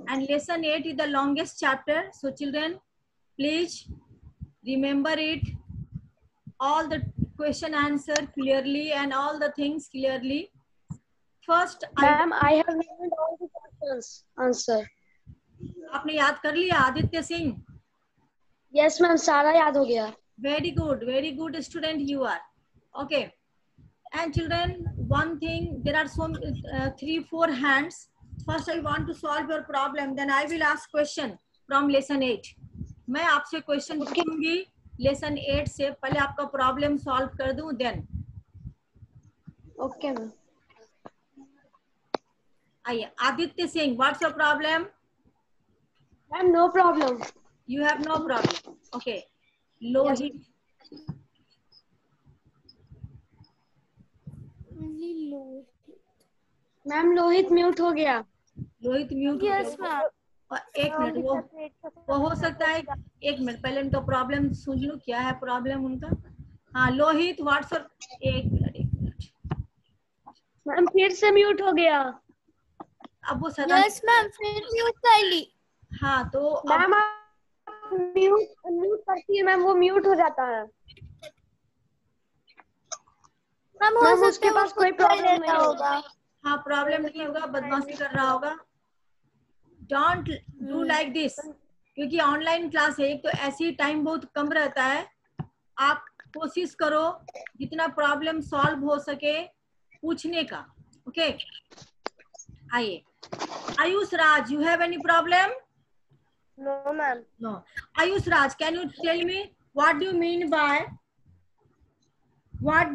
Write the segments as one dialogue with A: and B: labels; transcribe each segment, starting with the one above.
A: and lesson 8 is the longest chapter. So children, please remember it, all the question answer clearly and all the things clearly. First,
B: Ma'am, I have learned all the questions answer.
A: आपने याद कर लिया Aditya Singh?
B: Yes ma'am, सारा याद हो गया.
A: Very good student you are. Okay. And children, one thing, there are some 3-4 hands. First I want to solve your problem, then I will ask question from lesson 8. मैं आपसे क्वेश्चन पूछूंगी lesson 8 से, पहले आपका प्रॉब्लम सॉल्व कर दूं then.
B: Okay ma'am.
A: आइए Aditya Singh, what's your problem?
B: Ma'am, no problem.
A: You have no problem. Okay. Lohit.
B: Ma'am Lohit mute हो गया.
A: लोहित म्यूट हो गया. एक मिनट, वो हो सकता है. एक मिनट पहले उनका प्रॉब्लम सुन लूं, क्या है प्रॉब्लम उनका. हाँ लोहित, व्हाट्स योर. एक मिनट.
B: मैम फिर से म्यूट हो गया.
A: अब वो सदन.
C: यस मैम, फिर म्यूट कर ली.
A: हाँ तो
B: मैम म्यूट करती है मैम, वो म्यूट हो जाता है. मैम उसके पास कोई प्रॉब्लम नहीं होगा.
A: हाँ प्रॉब्लम नहीं होगा, बदमाशी कर रहा होगा. डोंट डू लाइक दिस, क्योंकि ऑनलाइन क्लास है. एक तो ऐसे ही टाइम बहुत कम रहता है. आप कोशिश करो जितना प्रॉब्लम सॉल्व हो सके पूछने का. ओके. आइए Ayush Raj, you have any problem?
B: No ma'am.
A: No. Ayush Raj, can you tell me what do you mean by what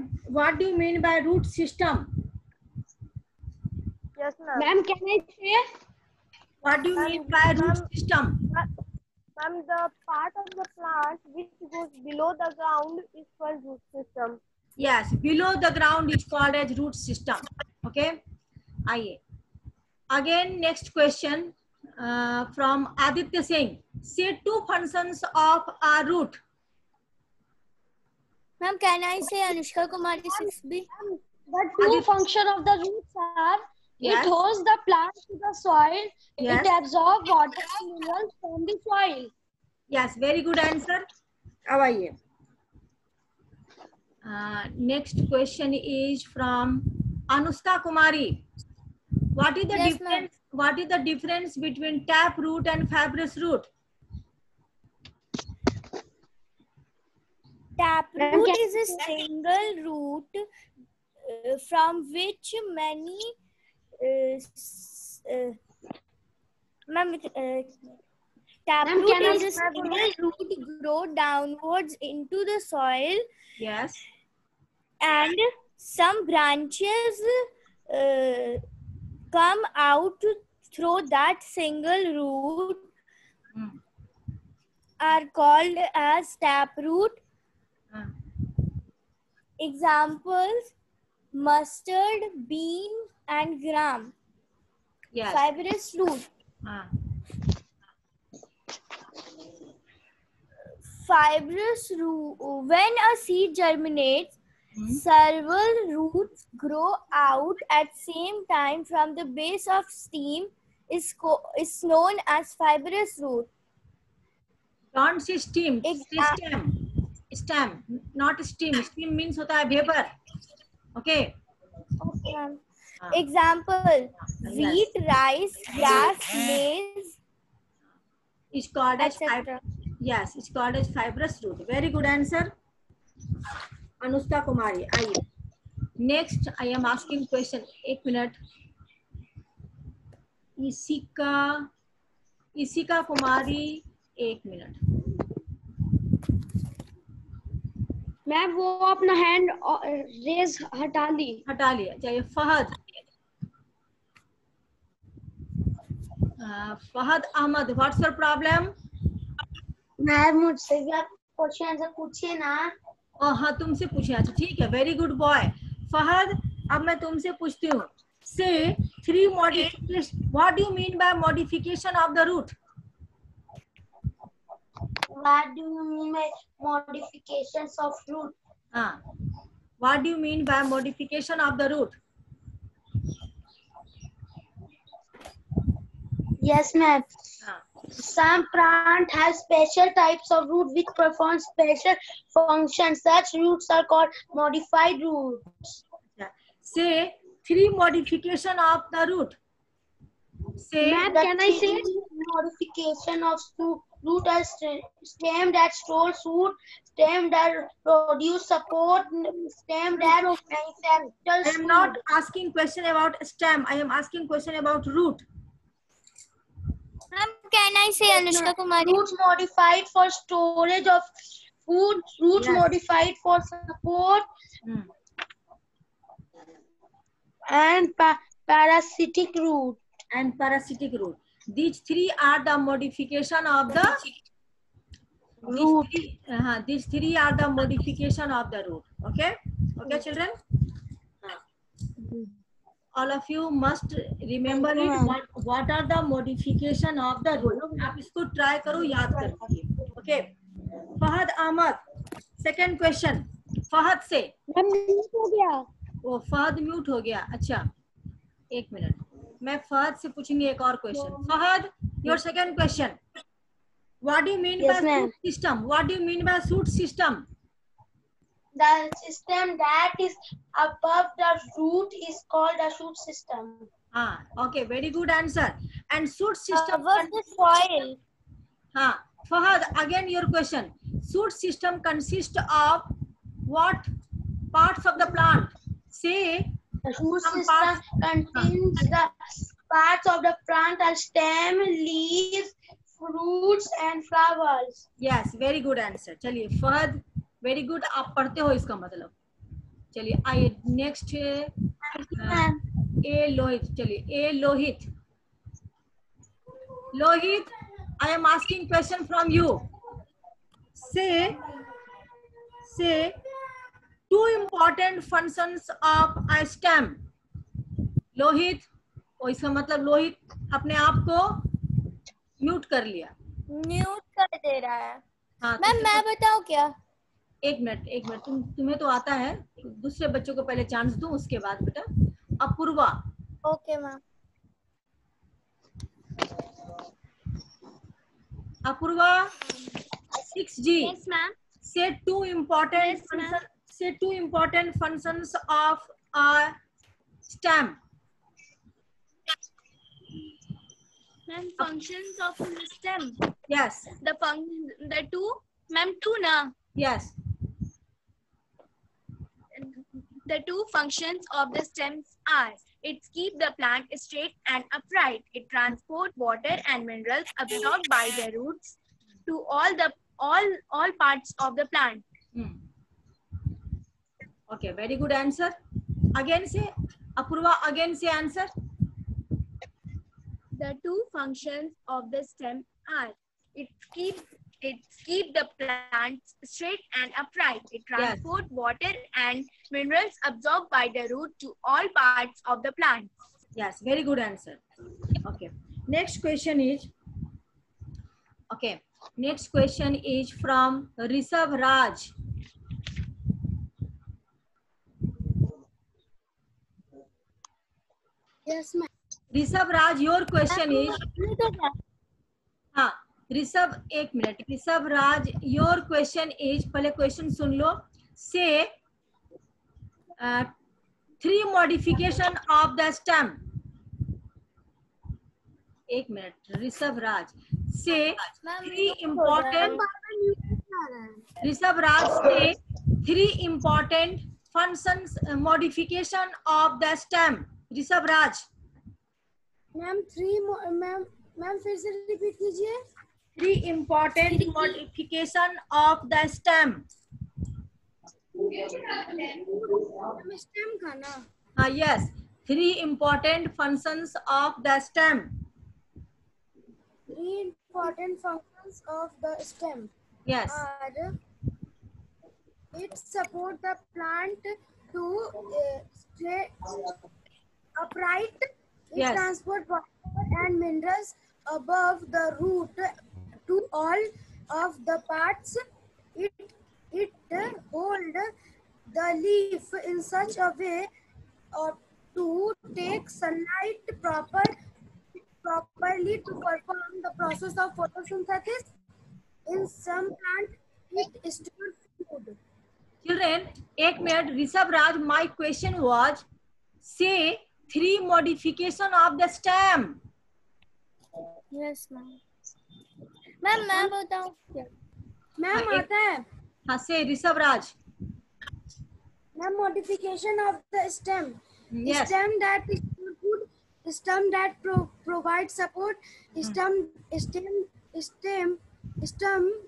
A: do you mean by root system?
B: Yes ma'am. Ma'am, can I say?
A: What do you mean by root system?
B: Ma'am, the part of the plant which goes below the ground is called root system.
A: Yes, below the ground is called as root system. Okay. आइए again next question from Aditya Singh. Say 2 functions of a root.
C: Ma'am, can I say Anushka Kumari 6B?
B: The two function of the roots are,
A: yes,
B: it holds the plant to the soil,
A: yes,
B: it absorbs water and minerals from the soil.
A: Yes, very good answer. अब आइए. Next question is from Anushka Kumari. What is the
C: Yes,
A: difference? What is the difference between tap root and fibrous root?
C: Taproot is a single root from which many taproot is a single root grow downwards into the soil.
A: Yes.
C: And some branches come out through that single root are called as taproot. Examples: mustard, bean, and gram.
A: Yes.
C: Fibrous root. Fibrous root. When a seed germinates, several roots grow out at same time from the base of stem is known as fibrous root.
A: Don't say stem. Say stem. Stem, not steam. Steam means होता है vapor. Okay.
C: Okay. Example: wheat, rice, grass, maize.
A: It's called as yes, it's called as fibrous root. Very good answer, Anushka Kumari. आइए. Next, I am asking question. एक minute. Isika कुमारी, एक minute.
B: Ma'am वो अपना hand raise हटा लिया.
A: चाहिए. Fahad. Fahad Ahmed, what's your problem?
B: Ma'am मुझसे भी आप क्वेश्चन आंसर पूछिए ना.
A: हाँ तुमसे पूछे. अच्छा ठीक है. Very good boy. फहद, अब मैं तुमसे पूछती हूँ. Say 3 modifications. What do you mean by modification of the root?
B: What do you mean by modifications of root?
A: What do you mean by modification of the root?
D: Yes, ma'am.
A: हाँ,
D: Some plant have special types of root which perform special functions. Such roots are called modified roots.
A: say 3 modification of the root. Say
D: Ma'am, can I say modification of root are stem that stores root, stem that produce support, stem that
A: I
D: manufactures
A: am not
D: food.
A: asking question about stem. I am asking question about root.
C: Ma'am, can I say Anushka Kumari?
D: Roots modified for storage of food, roots
A: Yes.
D: modified for support,
A: Hmm.
D: and parasitic root.
A: And parasitic root. These 3 are the modification of the
D: Root.
A: these three are the modification of the root. Okay, okay, children. All of you must remember it. What are the modification of the root? आप इसको try करो, याद करके. Okay. Fahad Ahmad, second question. Fahad से.
B: Mute हो गया.
A: वो Fahad mute हो गया. अच्छा, एक मिनट. मैं फहद से पूछूंगी एक और question. Fahad, your second question. What do you mean
D: Yes,
A: by
D: ma'am.
A: shoot system? What do you mean by shoot system?
D: The system that is above the root is called a shoot system.
A: Okay, very good answer. And shoot system.
C: Above the soil.
A: Fahad, again your question. Shoot system consists of what parts of the plant? Say
D: The shoot
A: some
D: system
A: parts.
D: contains the parts of the plant are stem, leaves, fruits and flowers.
A: Yes, very good answer. चलिए Fahad, very good. आप पढ़ते हो इसका मतलब. चलिए आइए next A Lohit. चलिए A Lohit. Lohit, I am asking question from you. Say 2 important functions of a stem. Lohit, और इसका मतलब लोहित अपने आप को म्यूट कर लिया.
C: म्यूट कर दे रहा है.
A: हाँ,
C: मैम मैं बताऊं क्या?
A: एक मिनट. तुम्हें तो आता है. दूसरे बच्चों को पहले चांस दूं, उसके बाद बेटा. Apurva.
C: Okay ma'am.
A: Apurva 6G.
B: Yes, ma'am.
A: Say two important
B: Yes, ma'am.
A: say 2 important functions of a stem.
B: Ma'am, functions of the stem.
A: Yes.
B: The two, ma'am, two na.
A: Yes.
B: The 2 functions of the stems are: it keeps the plant straight and upright. It transports water and minerals absorbed by the roots to all parts of the plant.
A: Okay, very good answer. Again say, Apurva, again say answer.
B: The 2 functions of the stem are: it keeps the plants straight and upright. It transports water and minerals absorbed by the root to all parts of the plant.
A: Yes, very good answer. Okay. Next question is from Rishabh Raj.
D: Yes, ma'am.
A: Rishabh Raj, your question is. हाँ, ऋषभ एक minute. Rishabh Raj, your question is, पहले question सुन लो. से 3 modification of the stem. एक minute Rishabh राज. से 3 important. Rishabh राज से 3 important functions modification of the stem. Rishabh Raj.
D: Ma'am फिर से repeat कीजिए.
A: 3 important modification of the stem.
D: Stem का ना.
A: Yes, 3 important functions of the stem.
D: 3 important functions of the stem
A: Yes.
D: are: it support the plant to stay upright. It
A: Yes.
D: transport water and minerals above the root to all of the parts. It hold the leaf in such a way to take sunlight properly to perform the process of photosynthesis. In some plant, it stores food.
A: Children, एक minute. Rishabh Raj, my question was, say 3 modification of the stem.
C: Yes, ma'am. Ma'am मैं बताऊं क्या?
D: Ma'am आता है.
A: हाँ, say Rishabh Raj.
D: Ma'am, modification of the stem.
A: Yes.
D: Stem that is food, stem that provides support, stem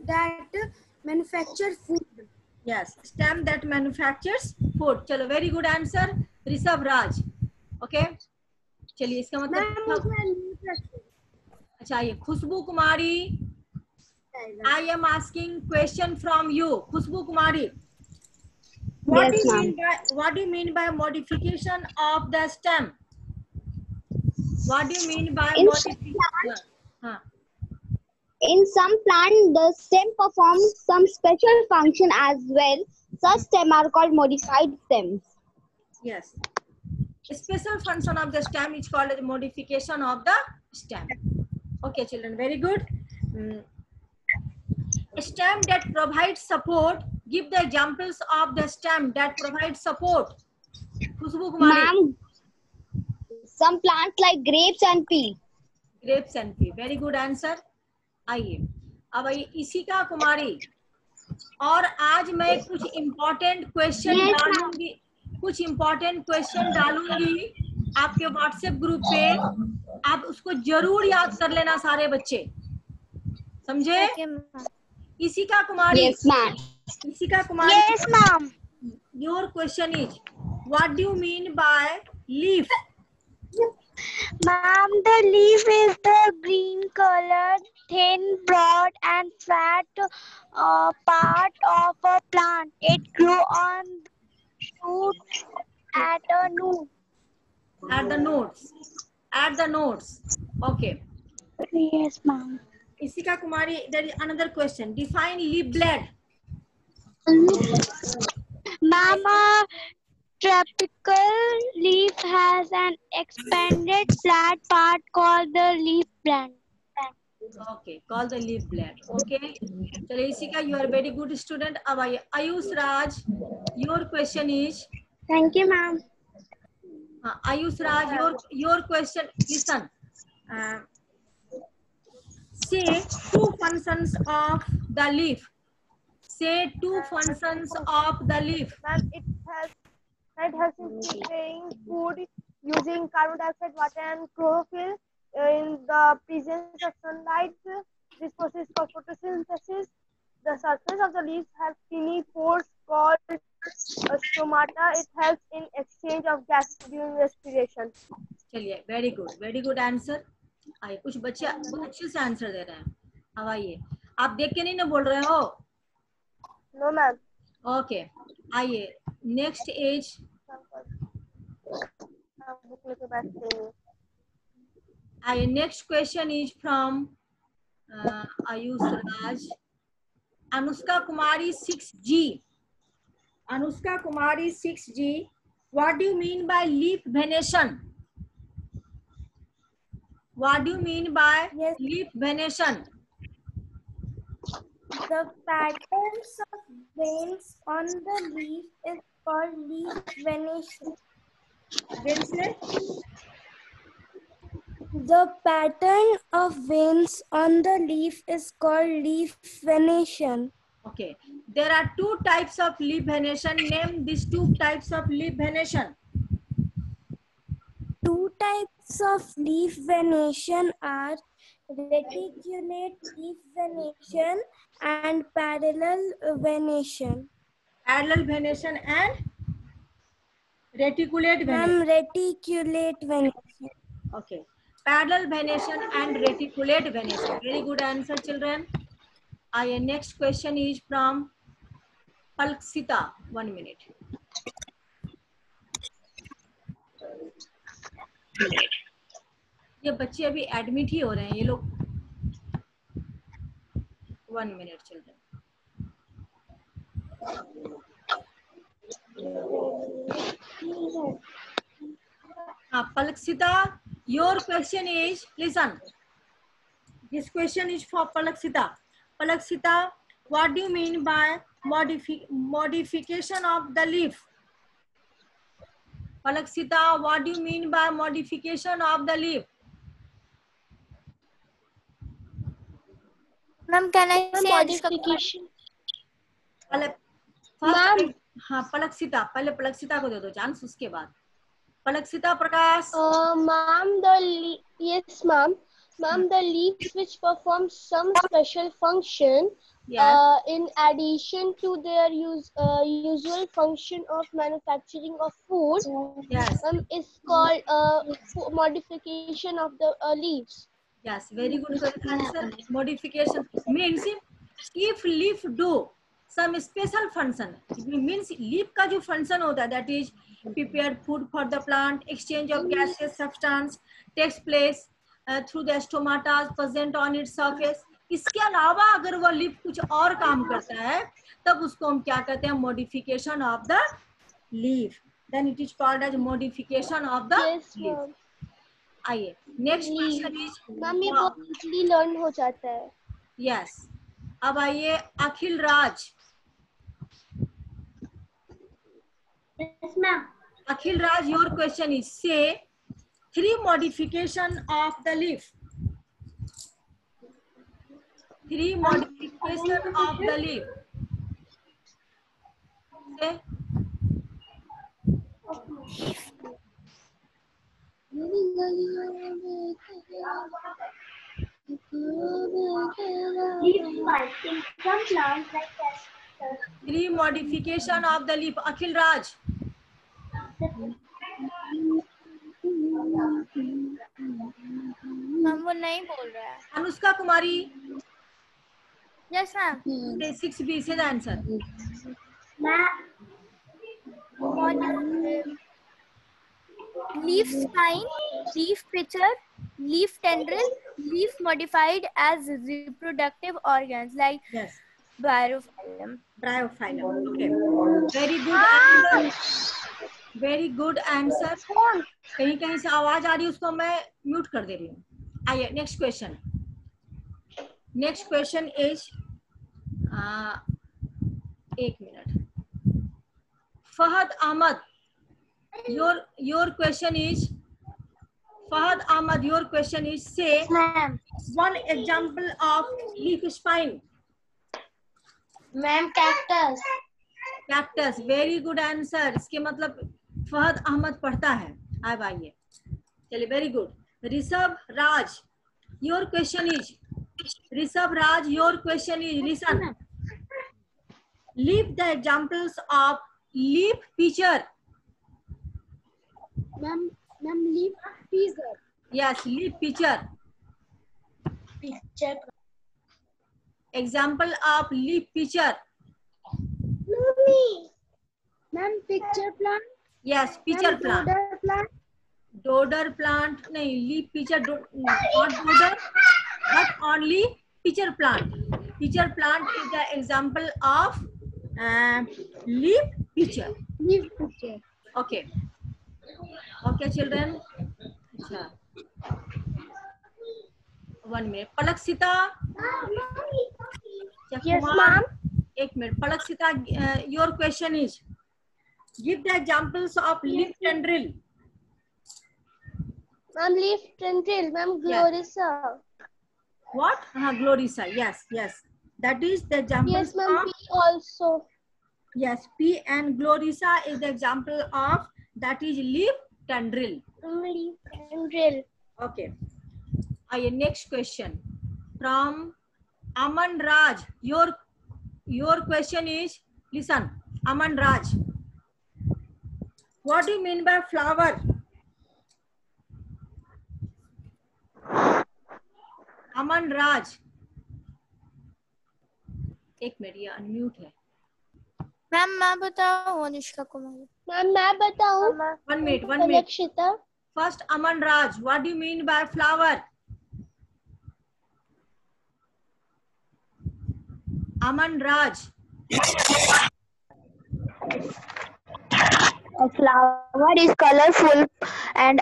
D: that manufacture food.
A: Yes, stem that manufactures food. चलो, very good answer, Rishabh राज. Okay. चलिए, इसका मतलब अच्छा, ये Khushboo Kumari. I am asking question from you, Khushboo Kumari. What do you mean by modification of the stem? What do you mean by modification?
E: In some plant, the stem performs some special function as well. Such stems are called modified stems.
A: Yes. Special function of the stem is called as modification of the stem. Okay, children, very good. A stem that provides support. Give the examples of the stem that provides support. Khushbu Kumari.
E: Ma'am, some plants like grapes and pea.
A: Grapes and pea. Very good answer. आइए, अब आइए इशिका कुमारी. और आज मैं कुछ important question डालूंगी. कुछ important question डालूंगी आपके व्हाट्सएप ग्रुप पे. आप उसको जरूर याद कर लेना सारे बच्चे. समझे? इशिका कुमारी.
E: Yes, ma'am.
A: Ishika Kumari.
E: Yes, ma'am.
A: Your question is, what do you mean by leaf?
E: Ma'am, the leaf is the green colored, thin, broad, and flat part of a plant. It grows on the shoot at a note.
A: At the nodes. At the nodes. Okay.
E: Yes, ma'am.
A: Ishika Kumari, there is another question. Define leaf blade.
E: Mama, tropical leaf has an expanded flat part called the leaf blade.
A: Okay, call the leaf blade. Okay. चलिए Ishika, you are a very good student. अब आइए आयुष राज. Your question is.
E: Thank you, ma'am.
A: Ayush Raj, your question. Listen. Say 2 functions of the leaf. Say 2 functions of the leaf.
F: Ma'am, it helps in preparing food using carbon dioxide, water, and chlorophyll in the presence of sunlight. This process is called photosynthesis. The surface of the leaves has tiny pores called stomata. It helps in exchange of gas during respiration.
A: चलिए, very good answer. आइए, कुछ बच्चे अच्छे से answer दे रहे हैं. अब आइए, आप देख के नहीं ना बोल रहे हो?
F: No, ma'am.
A: Okay. आइए, next age. आइए, next question is from Ayush Raj. Anushka Kumari 6G. Anushka Kumari 6G. What do you mean by leaf venation? What do you mean by leaf venation?
C: The patterns of veins on the leaf is called leaf venation. The pattern of veins on the leaf is called leaf venation.
A: Okay. There are 2 types of leaf venation. Name these 2 types of leaf venation.
C: 2 types of leaf venation are reticulate leaf venation and parallel venation.
A: Parallel venation and reticulate venation.
C: Reticulate venation.
A: Okay. Parallel venation and reticulate venation. Very good answer, children. Our next question is from Palksita. 1 minute. ये बच्चे अभी admit ही हो रहे हैं ये लोग. 1 minute, children. हाँ, पलक्षिता, Your question is, listen. This question is for Palaksita. Palaksita, what do you mean by modification of the leaf? Palaksita, what do you mean by modification of the leaf?
C: Ma'am, can I say
E: Modification.
A: Ma'am, हाँ पलक्षिता, पहले पलक्षिता को दे दो chance, उसके बाद पलक्षिता प्रकाश.
F: Ma'am, yes, ma'am. Ma'am, the leaves which perform some special function
A: Yes.
F: in addition to their usual function of manufacturing of food,
A: Yes.
F: is called modification of the leaves.
A: Yes, very good answer. Modification means if leaf do some special function, it means leaf का जो function होता है, that is prepared food for the plant, exchange of gaseous substance takes place through the stomata present on its surface. इसके अलावा अगर वो leaf कुछ और काम करता है, तब उसको हम क्या कहते हैं? Modification of the leaf. Then it is called as modification of the leaf. आइए नेक्स्ट क्वेश्चन इज,
F: मैम ये बहुत इजीली लर्न हो जाता है.
A: यस. अब आइए अखिल राज.
E: Yes, ma'am.
A: Akhil Raj, your question is से 3 modification of the leaf. 3 modification of the leaf. Say.
E: Some plants like cactus.
A: 3 modification of the leaf. Akhil Raj.
C: Ma'am वो नहीं बोल रहा है.
A: Anushka Kumari.
C: Yes, ma'am.
A: 6B से the answer.
C: Leaf spine, leaf pitcher, leaf tendril, leaf modified as reproductive organs like
A: Yes.
C: bryophyllum.
A: Bryophyllum. Okay. Very good answer. Very good answer. कहीं कहीं से आवाज आ रही है, उसको मैं म्यूट कर दे रही हूँ. आइए next question. Next question is, एक minute. Fahad Ahmed, your question is, Fahad Ahmad, your question is, say one example of leaf spine.
E: Ma'am, cactus.
A: Cactus. Very good answer. इसके मतलब फहद अहमद पढ़ता है. अब आइए, चलिए. Very good. Rishabh Raj, your question is, Rishabh Raj, your question is, listen. Leave the examples of leaf pitcher.
F: Ma'am, leaf pitcher.
A: Yes, leaf pitcher.
E: Picture.
A: Example of leaf pitcher.
F: Ma'am, picture plant.
A: Yes, pitcher plant.
F: Dodder plant.
A: Dodder plant नहीं, leaf pitcher, not dodder, but only pitcher plant. Pitcher plant is the example of leaf pitcher.
F: Leaf pitcher.
A: Okay. Okay, children. अच्छा. 1 minute. पलक्षिता.
F: Yes, ma'am.
A: 1 minute. Palaksita, your question is, give the examples of leaf tendril.
F: Ma'am, leaf tendril. Ma'am, Glorissa.
A: What? Glorissa. Yes, yes. That is the example.
F: Yes, ma'am. P also.
A: Yes, P and Glorissa is the example of, that is leaf tendril.
F: Leaf tendril.
A: Okay. Next question from Aman Raj. Your question is, listen, Aman Raj. What do you mean by flower? Aman Raj. 1 minute, ये unmute है.
C: Ma'am मैं बताऊँ अनुष्का कुमारी.
F: Ma'am, मैं बताऊँ.
A: 1 minute, 1 minute.
F: Lakshita.
A: First, Aman Raj, what do you mean by flower? Aman Raj.
E: A flower is colorful and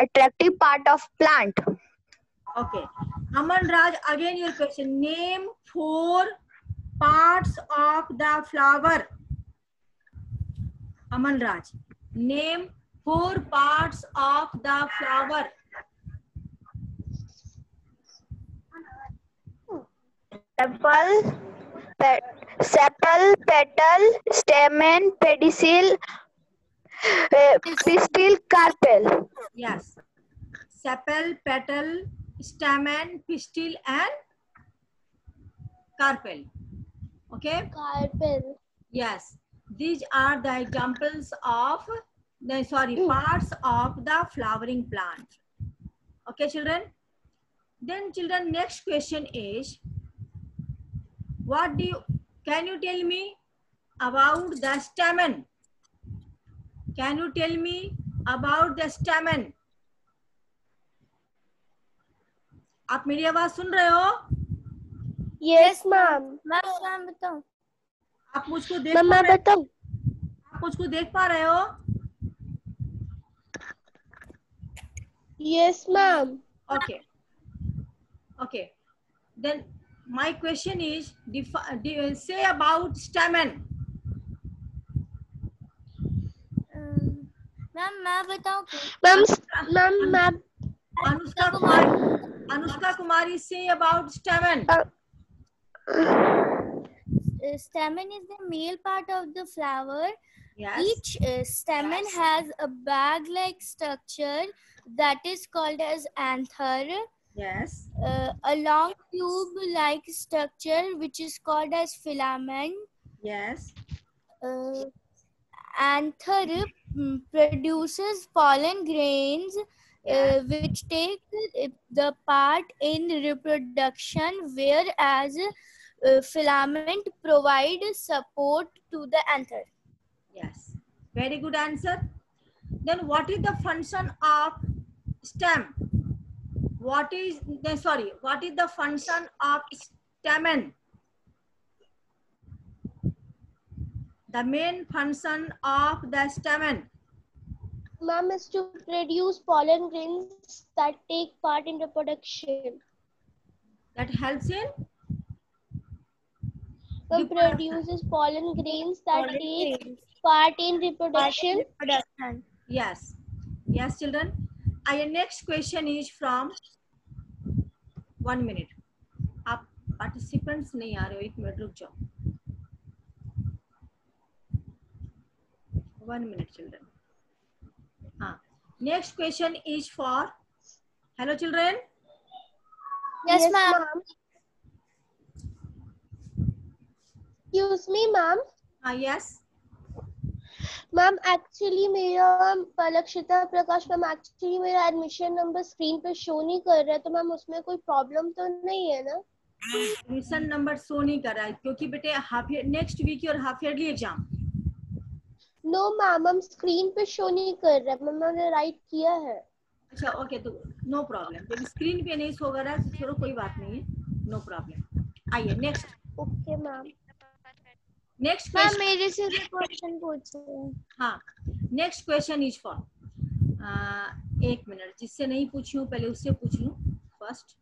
E: attractive part of plant.
A: Okay. Aman Raj, again your question. Name 4 parts of the flower. Aman Raj, name 4 parts of the flower.
E: Sepal, petal, stamen, pedicel, pistil, carpel.
A: Yes. Sepal, petal, stamen, pistil, and carpel. Okay.
C: Carpel.
A: Yes. These are the examples of parts of the flowering plant. Okay, children. Then, children, next question is, can you tell me about the stamen? Can you tell me about the stamen? आप मेरी आवाज सुन रहे हो?
F: Yes, ma'am.
C: Ma'am बताओ.
A: आप मुझको देख
F: Ma'am,
A: पा
F: मैं
A: रहे
F: बताऊं?
A: आप मुझको देख पा रहे हो?
F: Yes, ma'am.
A: Okay. Okay. Then my question is, say about stamen.
C: Ma'am मैं बताऊं क्या?
F: Ma'am.
A: Anushka Kumari, say about stamen.
C: Stamen is the male part of the flower.
A: Yes.
C: Each stamen has a bag-like structure that is called as anther.
A: Yes.
C: A long tube-like structure which is called as filament.
A: Yes.
C: Anther produces pollen grains,
A: Yes.
C: which take the part in reproduction, whereas filament provide support to the anther.
A: Yes. Very good answer. Then what is the function of stem? What is the function of stamen? The main function of the stamen.
F: Ma'am, is to produce pollen grains that take part in reproduction.
A: That helps in?
F: Ma'am, produces pollen grains that take part in reproduction.
A: Yes. Yes, children. Our next question is from 1 minute. आप participants नहीं आ रहे हो, 1 minute रुक जाओ. 1 minute, children. Next question is for, hello children.
C: Yes, ma'am.
F: Excuse me, ma'am.
A: Yes.
F: Ma'am, actually मेरा पलक्षिता प्रकाश ma'am actually मेरा admission number screen पे show नहीं कर रहा है, तो मैम उसमें कोई प्रॉब्लम तो नहीं है ना?
A: एडमिशन नंबर शो नहीं कर रहा है क्योंकि बेटे हाफ ईयर नेक्स्ट वीक और half yearly exam.
F: No ma'am, हम स्क्रीन पे शो नहीं कर रहा है. मैम मैंने राइट किया है.
A: अच्छा ओके, तो नो प्रॉब्लम. जब स्क्रीन पे नहीं शो कर रहा है तो चलो कोई बात नहीं है, नो प्रॉब्लम. आइए next.
F: Okay ma'am.
A: Next
C: ma'am
A: question.
C: मेरे से भी क्वेश्चन पूछो.
A: हाँ, next question is for, 1 minute, जिससे नहीं पूछी हूँ पहले उससे पूछ लूँ first.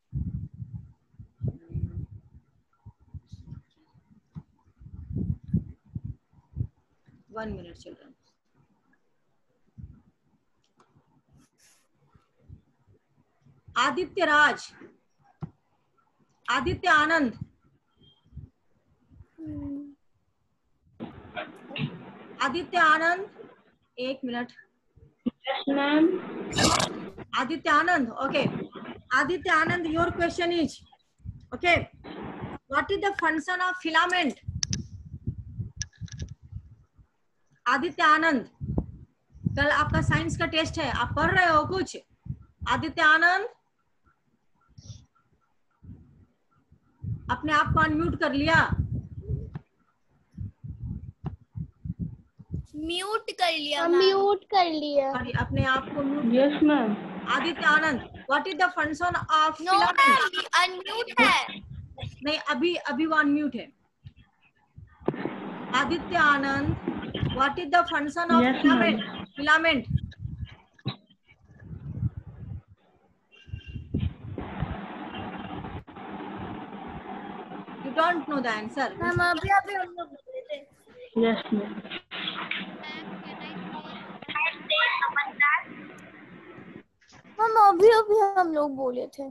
A: One minute, children. Aditya Raj, Aditya Anand, Aditya Anand, 1 minute.
G: Ma'am.
A: Aditya Anand, okay. Aditya Anand, your question is, okay, what is the function of filament? Aditya Anand, कल आपका साइंस का टेस्ट है, आप पढ़ रहे हो कुछ? आदित्य आनंद, अपने आप को अनम्यूट कर लिया?
C: म्यूट कर लिया.
F: म्यूट कर लिया.
A: अपने आप को mute.
G: Yes ma'am.
A: Aditya Anand, what is the function of
C: filament? Unmute है.
A: नहीं, अभी वो अनम्यूट है. Aditya Anand, what is the function of filament? Filament You don't know the answer.
C: Ma'am अभी अभी हम लोग बोले थे।
G: Yes, ma'am.
C: मैम अभी अभी हम लोग बोले थे।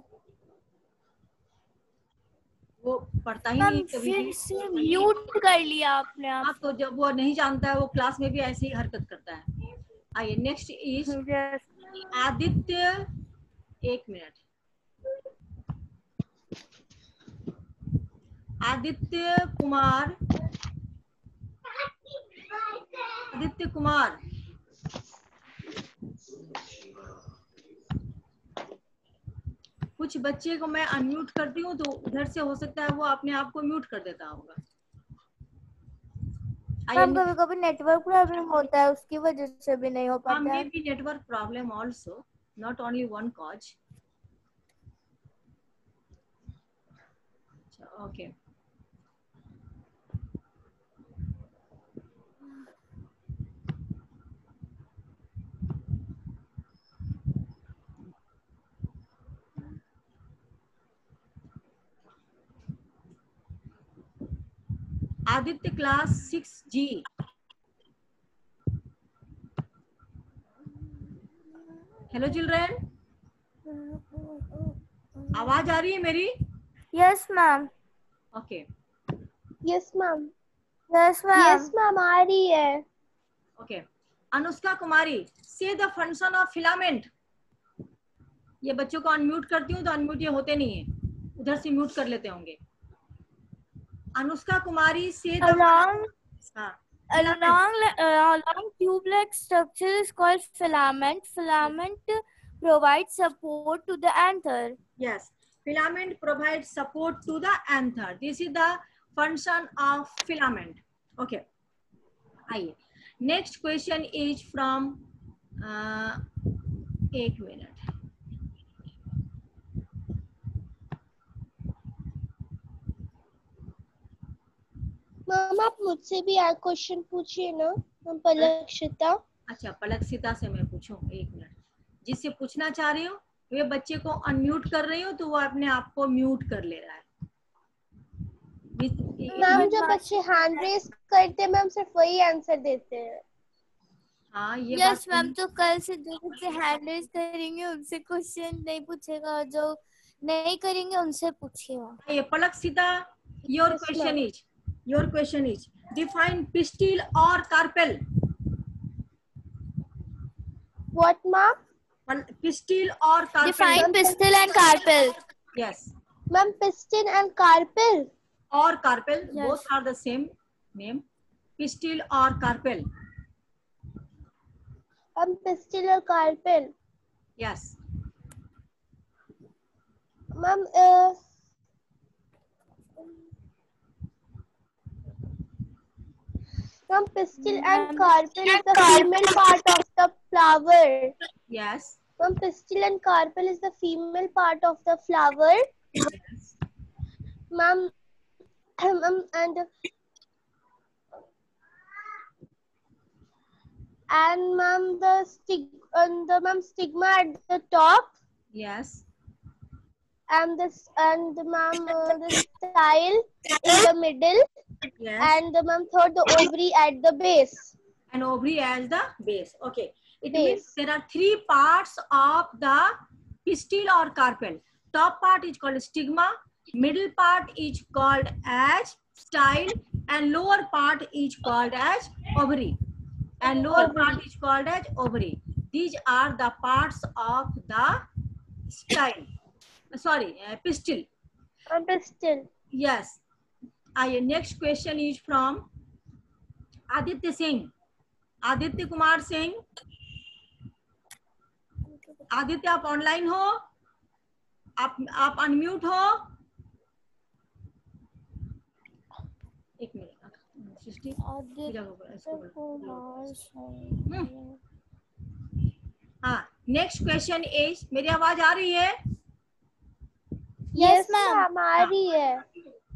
A: वो पढ़ता ही नहीं
C: मैम
A: कभी
C: फिर
A: भी।
C: से म्यूट कर लिया आपने आप।
A: हाँ, तो जब वो नहीं जानता है वो क्लास में भी ऐसे ही हरकत करता है। आइए next is Aditya. 1 minute. Aditya Kumar. Aditya Kumar, कुछ बच्चे को मैं अनम्यूट करती हूँ तो उधर से हो सकता है वो अपने आप को म्यूट कर देता होगा।
C: मैम कभी कभी नेटवर्क प्रॉब्लम होता है, उसकी वजह से भी नहीं हो पाता है।
A: Maybe network problem also, not only one cause. Okay. Aditya class 6G. Hello children, आवाज आ रही है मेरी?
C: Yes ma'am.
A: Okay
F: yes ma'am.
C: Yes ma'am.
F: Yes ma'am आ रही है।
A: ओके। अनुष्का कुमारी, से द फंक्शन ऑफ फिलामेंट। ये बच्चों को अनम्यूट करती हूँ तो अनम्यूट ये होते नहीं है, उधर से म्यूट कर लेते होंगे। अनुष्का कुमारी, से the
C: A long tube-like structure is called filament. Filament provides support to the anther.
A: Yes, filament provides support to the anther. This is the function of filament. Okay. आइए, next question is from 1 minute.
F: Ma'am आप मुझसे भी question पूछिए ना। हम पलक्षिता।
A: अच्छा, पलक्षिता से मैं पूछूं? 1 मिनट। जिससे पूछना चाह रही हूँ वे बच्चे को अनम्यूट कर रही हूँ तो वो अपने आप को म्यूट कर ले रहा है।
F: मैम जब बच्चे हैंड रेस करते हैं मैम सिर्फ वही आंसर देते हैं।
A: हाँ ये
C: यस मैम, तो कल से जो बच्चे हैंड रेस करेंगे उनसे क्वेश्चन नहीं पूछेगा, और जो नहीं करेंगे उनसे पूछेगा।
A: ये पलक्षिता, your question is define pistil or carpel.
F: What ma'am?
A: Pistil or carpel.
C: Define pistil and carpel.
A: Yes.
F: Ma'am, pistil and carpel.
A: Or carpel,
C: Yes.
A: both are the same name. Pistil or carpel.
F: Pistil or carpel.
A: Yes.
F: Ma'am, pistil and carpel is the female part of the flower.
A: Yes.
F: Ma'am, pistil and carpel is the female part of the flower.
A: Yes.
F: Ma'am, and ma'am, the stigma at the top.
A: Yes.
F: And ma'am, the style in the middle.
A: Yes.
F: And ma'am, third, the ovary at the base.
A: And ovary as the base. Okay. It means there are 3 parts of the pistil or carpel. Top part is called stigma, middle part is called as style, and lower part is called as ovary. And lower part is called as ovary. These are the parts of the style. Sorry, pistil.
F: Pistil.
A: Yes. Next question is from Aditya Singh. Aditya Kumar Singh, Aditya आप online हो? आप unmute हो? एक minute. सृष्टि, हाँ, next question is, मेरी आवाज आ रही है?
F: यस मैम, आ रही है।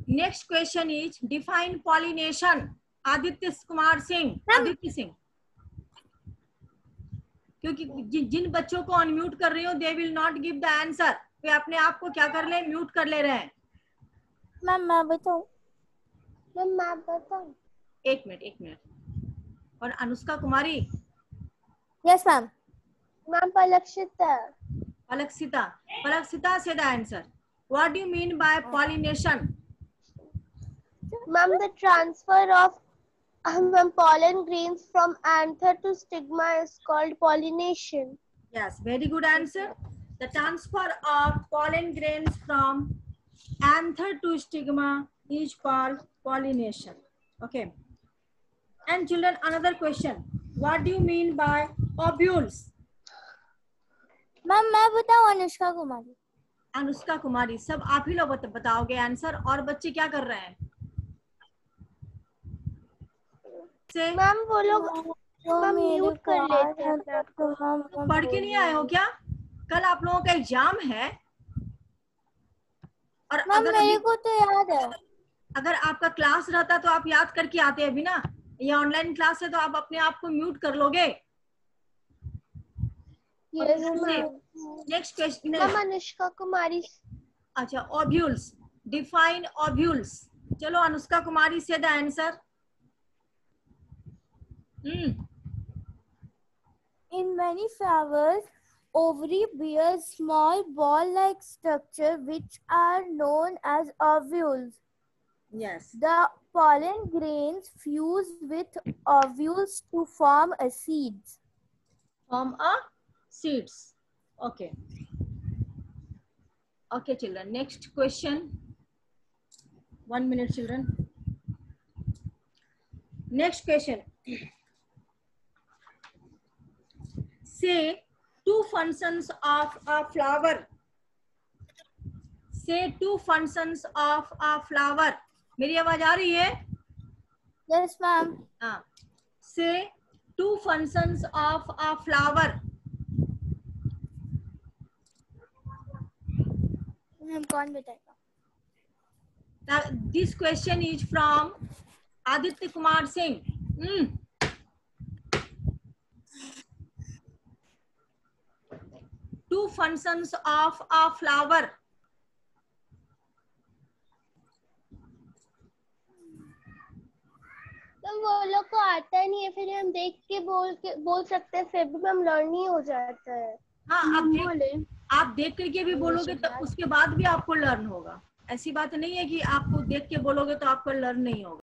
A: Next question is define pollination. Aditya Kumar Singh, Aditya Singh, क्योंकि जिन बच्चों को अनम्यूट कर रही हो they will not give the answer, वे अपने आप को क्या कर ले, म्यूट कर ले रहे हैं।
C: मैम मैं बताऊं?
F: मैम मैं बताऊं?
A: एक मिनट। और Anushka Kumari?
C: Yes, ma'am.
F: Ma'am Palaksita.
A: Palaksita say the answer. What do you mean by pollination?
F: Ma'am, the transfer of pollen grains from anther to stigma is called pollination.
A: Yes, very good answer. The transfer of pollen grains from anther to stigma is called pollination. Okay. And children, another question. What do you mean by ovules?
C: Ma'am मैं बताऊं? अनुष्का कुमारी।
A: अनुष्का कुमारी, सब आप ही लोग बताओगे answer. और बच्चे क्या कर रहे हैं?
F: मैम वो लोग म्यूट कर लेते हैं अपने आप को।
A: पढ़ के नहीं आए हो क्या? कल आप लोगों का एग्जाम है। और
C: मैम मेरे को तो याद है।
A: अगर आपका क्लास रहता तो आप याद करके आते अभी ना। ये ऑनलाइन क्लास है तो आप अपने आप को म्यूट कर लोगे। Next question.
F: मैम अनुष्का कुमारी।
A: अच्छा, ओव्यूल्स, डिफाइन ओव्यूल्स। चलो अनुष्का कुमारी से the answer.
C: In many flowers, ovary bears small ball-like structure which are known as ovules.
A: Yes.
C: The pollen grains fuse with ovules to form a seeds.
A: Form a seeds. Okay. Okay, children. Next question. 1 minute, children. Next question. Say two functions of a flower. Say two functions of a flower. मेरी आवाज आ रही है?
C: Yes, ma'am.
A: हाँ. Say two functions of a flower.
C: Ma'am कौन बताएगा?
A: Now, this question is from Aditya Kumar Singh. Two functions of a flower.
F: तो वो लोग को आता नहीं है, फिर हम देख के बोल सकते हैं, फिर भी हम लर्न नहीं हो जाता है।
A: हाँ, आप देख करके भी बोलोगे तो उसके बाद भी आपको लर्न होगा। ऐसी बात नहीं है कि आपको देख के बोलोगे तो आपको लर्न नहीं होगा।